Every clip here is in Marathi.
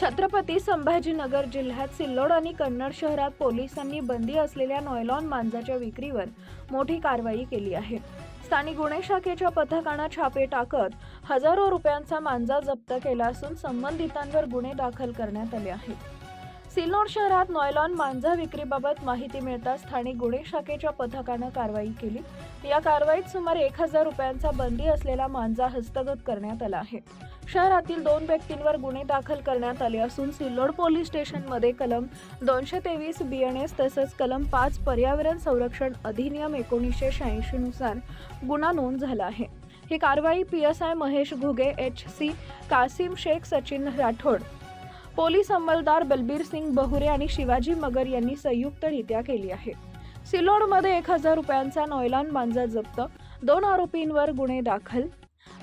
छत्रपती संभाजीनगर जिल्ह्यात सिल्लोड आणि कन्नड शहरात पोलिसांनी बंदी असलेल्या नॉयलॉन मांजाच्या विक्रीवर मोठी कारवाई केली आहे। स्थानिक गुन्हे शाखेच्या पथकाने छापे टाकत हजारो रुपयांचा मांजा जप्त केला असून संबंधितांवर गुन्हे दाखल करण्यात आले आहेत। सिल्लोड शहरात नॉयलॉन मांजा विक्रीबाबत माहिती मिळताच स्थानिक गुन्हे शाखेच्या पथकाने कारवाई केली। या कारवाईत सुमारे 1000 रुपयांचा बंदी असलेला मांजा हस्तगत करण्यात आला आहे। शहरातील 2 व्यक्तींवर गुन्हे दाखल करण्यात आले असून सिल्लोड पोलीस स्टेशनमध्ये कलम 223 BNS तसंच कलम 5 पर्यावरण संरक्षण अधिनियम 1986 नुसार गुन्हा नोंद झाला आहे। ही कारवाई PSI Mahesh Ghuge, HC Kasim Shaikh, Sachin Rathod, police अंमलदार बलबीर सिंग बहुरे आणि शिवाजी मगर यांनी संयुक्तरित्या केली आहे। सिल्लोडमध्ये 1000 रुपयांचा नॉयलॉन मांजा जप्त, 2 आरोपींवर गुन्हे दाखल,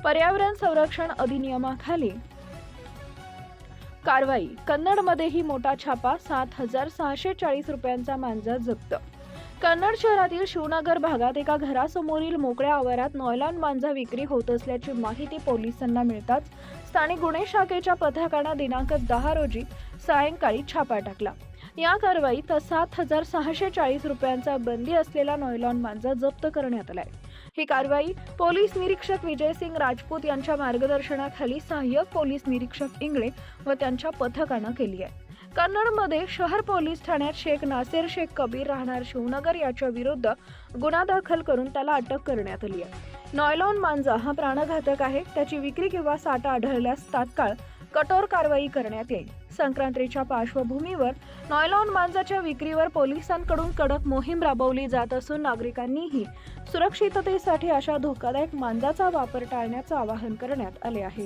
पर्यावरण संरक्षण अधिनियमाखाली कारवाई। कन्नडमध्येही मोठा छापा, 7640 रुपयांचा मांजा जप्त। कन्नड शहरातील शिवनगर भागात एका घरासमोरील मोकळ्या आवारात नॉयलॉन मांजा विक्री होत असल्याची माहिती पोलिसांना मिळताच स्थानिक गुन्हे शाखेच्या पथकाने दिनांक 10 रोजी सायंकाळी छापा टाकला। या कारवाईत 7640 रुपयांचा बंदी असलेला नॉयलॉन मांजा जप्त करण्यात आलाय। ही कारवाई पोलीस निरीक्षक विजयसिंग राजपूत यांच्या मार्गदर्शनाखाली सहाय्यक पोलीस निरीक्षक इंगळे व त्यांच्या पथकाने केली आहे। कन्नडमध्ये शहर पोलीस ठाण्यात शेख नासेर शेख कबीर राहणार शिवनगर याच्या विरुद्ध गुन्हा दाखल करून त्याला अटक करण्यात आली आहे। नॉयलॉन मांजा हा प्राणघातक आहे, त्याची विक्री किंवा साठा आढळल्यास तात्काळ कठोर कारवाई करण्यात येईल। संक्रांतीच्या पार्श्वभूमीवर नॉयलॉन मांजाच्या विक्रीवर पोलिसांकडून कडक मोहीम राबवली जात असून नागरिकांनीही सुरक्षिततेसाठी अशा धोकादायक मांजाचा वापर टाळण्याचे आवाहन करण्यात आले आहे।